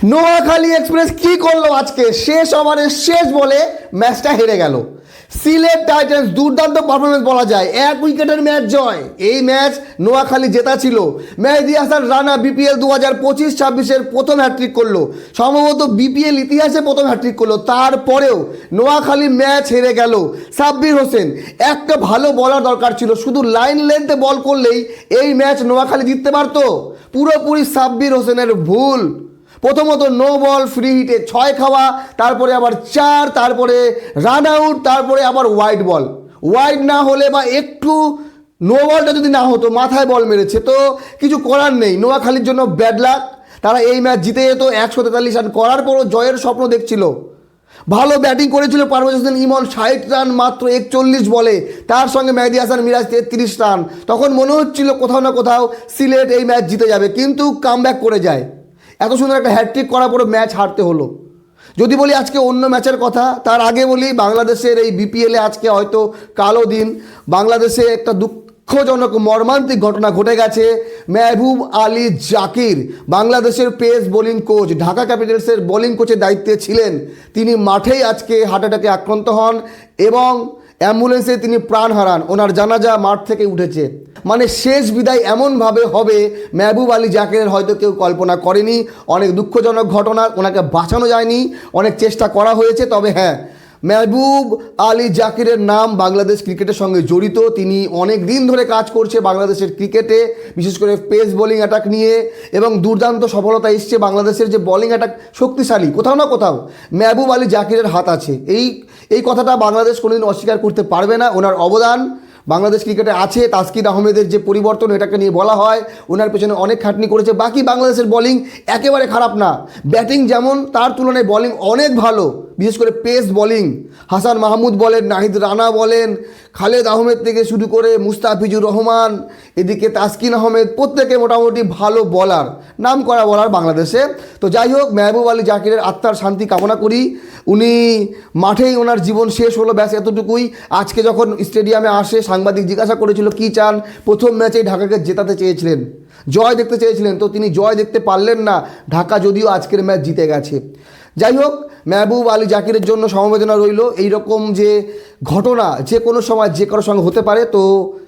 Noakhali express কি করলো আজকে? শেষ ওভারের শেষ বলে ম্যাচটা হেরে গেল। সিলেট টাইটান্স দুর্দান্ত পারফরমেন্স বলা যায়, 1 উইকেটের ম্যাচ জয়। এই ম্যাচ নোয়াখালী জেতা ছিল। মেহেদী হাসান রানা বিপিএল 2025-26-এর প্রথম হ্যাট্রিক করলো, সম্ভবত বিপিএল ইতিহাসে প্রথম হ্যাট্রিক করলো। তারপরেও নোয়াখালী ম্যাচ হেরে গেল। সাব্বির হোসেন, একটা ভালো বলার দরকার ছিল, শুধু লাইন লেন্থে বল করলেই এই ম্যাচ নোয়াখালী জিততে পারতো। পুরোপুরি সাব্বির হোসেনের ভুল। প্রথমত নো বল, ফ্রি হিটে 6 খাওয়া, তারপরে আবার 4, তারপরে রান আউট, তারপরে আবার ওয়াইড বল। ওয়াইড না হলে বা একটু নো বলটা যদি না হতো, মাথায় বল মেরেছে, তো কিছু করার নেই। নোয়াখালীর জন্য ব্যাড লাক, তারা এই ম্যাচ জিতে যেত। 143 রান করার পরও জয়ের স্বপ্ন দেখছিল। ভালো ব্যাটিং করেছিল পারভেজ হোসেন ইমন, 60 রান মাত্র 41 বলে। তার সঙ্গে মেহেদী হাসান মিরাজ 33 রান। তখন মনে হচ্ছিল কোথাও না কোথাও সিলেট এই ম্যাচ জিতে যাবে, কিন্তু কামব্যাক করে যায়। এত সুন্দর একটা হ্যাট্রিক করার পরে ম্যাচ হারতে হলো। যদি বলি আজকে অন্য ম্যাচের কথা, তার আগে বলি বাংলাদেশের এই বিপিএলে আজকে হয়তো কালো দিন। বাংলাদেশে একটা দুঃখজনক মর্মান্তিক ঘটনা ঘটে গেছে। মেহবুব আলী জাকির, বাংলাদেশের পেস বোলিং কোচ, ঢাকা ক্যাপিটালসের বোলিং কোচের দায়িত্বে ছিলেন, তিনি মাঠেই আজকে হার্ট অ্যাটাকে আক্রান্ত হন এবং অ্যাম্বুলেন্সে তিনি প্রাণ হারান। ওনার জানাজা মাঠ থেকে উঠেছে। মানে শেষ বিদায় এমনভাবে হবে মেহবুব আলী জাকিরের হয়তো কেউ কল্পনা করেনি। অনেক দুঃখজনক ঘটনা, ওনাকে বাঁচানো যায়নি, অনেক চেষ্টা করা হয়েছে। তবে হ্যাঁ, মেহবুব আলী জাকিরের নাম বাংলাদেশ ক্রিকেটের সঙ্গে জড়িত। তিনি অনেক দিন ধরে কাজ করছে বাংলাদেশের ক্রিকেটে, বিশেষ করে পেস বোলিং অ্যাটাক নিয়ে, এবং দুর্দান্ত সফলতা এসছে। বাংলাদেশের যে বোলিং অ্যাটাক শক্তিশালী, কোথাও না কোথাও মেহবুব আলী জাকিরের হাত আছে। এই কথাটা বাংলাদেশ কোনোদিন অস্বীকার করতে পারবে না। ওনার অবদান বাংলাদেশ ক্রিকেটে আছে। তাসকিন আহমেদের যে পরিবর্তন, এটাকে নিয়ে বলা হয়, ওনার পেছনে অনেক খাটনি করেছে। বাকি বাংলাদেশের বোলিং একেবারে খারাপ না, ব্যাটিং যেমন, তার তুলনায় বোলিং অনেক ভালো। বিশেষ করে পেস বোলিং, হাসান মাহমুদ বলেন, নাহিদ রানা বলেন, খালেদ আহমেদ থেকে শুরু করে মুস্তাফিজুর রহমান, এদিকে তাসকিন আহমেদ, প্রত্যেকে মোটামুটি ভালো বলার, নাম করা বলার বাংলাদেশে। তো যাই হোক, মেহবুব আলী জাকিরের আত্মার শান্তি কামনা করি। উনি মাঠেই ওনার জীবন শেষ হলো, ব্যাস এতটুকুই। আজকে যখন স্টেডিয়ামে আসে, সাংবাদিক জিজ্ঞাসা করেছিল কী চান, প্রথম ম্যাচেই ঢাকাকে জেতাতে চেয়েছিলেন, জয় দেখতে চেয়েছিলেন, তো তিনি জয় দেখতে পারলেন না। ঢাকা যদিও আজকের ম্যাচ জিতে গেছে। যাই হোক, মেহবুব আলী জাকিরের জন্য সমবেদনা রইল। এইরকম যে ঘটনা যে কোনো সময় যে কারোর সঙ্গে হতে পারে, তো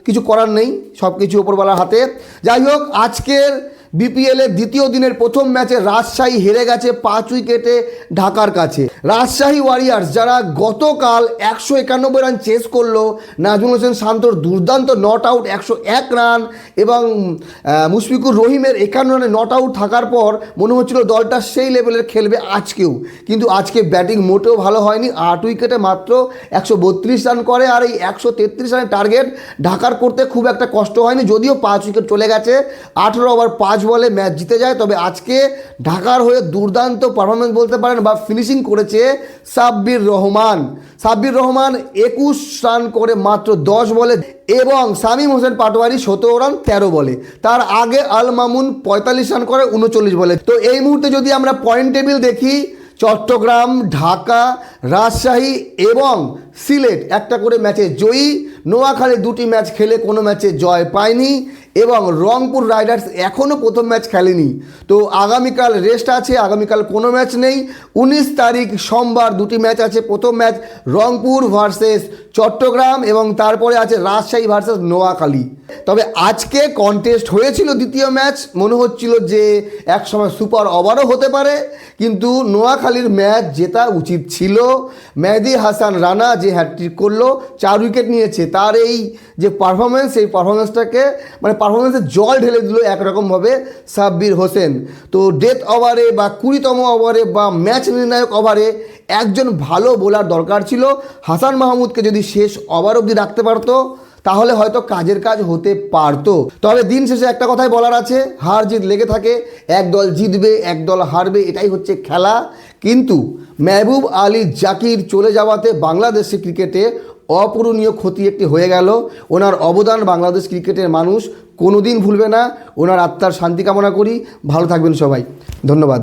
কিছু করার নেই, সব কিছু ওপরওয়ালার হাতে। যাই হোক, আজকের বিপিএলের দ্বিতীয় দিনের প্রথম ম্যাচে রাজশাহী হেরে গেছে 5 উইকেটে ঢাকার কাছে। রাজশাহী ওয়ারিয়ার্স, যারা গতকাল 191 রান চেস করলো, নাজমুল হোসেন শান্তর দুর্দান্ত নট আউট 101 রান এবং মুশফিকুর রহিমের 51 রানে নট আউট থাকার পর মনে হচ্ছিল দলটা সেই লেভেলের খেলবে আজকেও। কিন্তু আজকে ব্যাটিং মোটেও ভালো হয়নি। 8 উইকেটে মাত্র 132 রান করে, আর এই 133 রানের টার্গেট ঢাকার করতে খুব একটা কষ্ট হয়নি, যদিও 5 উইকেট চলে গেছে। 18 ওভার 5 বলে ম্যাচ জিতে যায়। তবে আজকে ঢাকার হয়ে দুর্দান্ত পারফরমেন্স বলতে পারেন বা ফিনিশিং করেছে সাব্বির রহমান। 21 রান করে মাত্র 10 বলে, এবং শামীম হোসেন পাটোয়ারি 17 রান 13 বলে। তার আগে আল মামুন 45 রান করে 39 বলে। তো এই মুহূর্তে যদি আমরা পয়েন্ট টেবিল দেখি, চট্টগ্রাম, ঢাকা, রাজশাহী এবং সিলেট একটা করে ম্যাচে জয়ী। নোয়াখালী 2টি ম্যাচ খেলে কোনো ম্যাচে জয় পায়নি, এবং রংপুর রাইডার্স এখনও প্রথম ম্যাচ খেলেনি। তো আগামীকাল রেস্ট আছে, আগামীকাল কোনো ম্যাচ নেই। 19 তারিখ সোমবার 2টি ম্যাচ আছে। প্রথম ম্যাচ রংপুর ভার্সেস চট্টগ্রাম, এবং তারপরে আছে রাজশাহী ভার্সেস নোয়াখালী। তবে আজকে কন্টেস্ট হয়েছিল দ্বিতীয় ম্যাচ, মনে হচ্ছিল যে একসময় সুপার ওভারও হতে পারে, কিন্তু নোয়াখালীর ম্যাচ জেতা উচিত ছিল। মেহেদী হাসান রানা যে হ্যাট্রিক করলো, 4 উইকেট নিয়েছে, তার এই যে পারফরমেন্স, এই পারফরমেন্সটাকে মানে পারফরমেন্সের জল ঢেলে দিল একরকমভাবে সাব্বির হোসেন। তো ডেথ ওভারে বা 20তম ওভারে বা ম্যাচ নির্ণায়ক ওভারে একজন ভালো বোলার দরকার ছিল। হাসান মাহমুদকে যদি শেষ ওভার অবধি রাখতে পারতো, তাহলে হয়তো কাজের কাজ হতে পারতো। তবে দিন শেষে একটা কথাই বলার আছে, হার জিত লেগে থাকে, এক দল জিতবে এক দল হারবে, এটাই হচ্ছে খেলা। কিন্তু মেহবুব আলী জাকির চলে যাওয়াতে বাংলাদেশি ক্রিকেটে অপূরণীয় ক্ষতি একটি হয়ে গেল। ওনার অবদান বাংলাদেশ ক্রিকেটের মানুষ কোনোদিন ভুলবে না। ওনার আত্মার শান্তি কামনা করি। ভালো থাকবেন সবাই, ধন্যবাদ।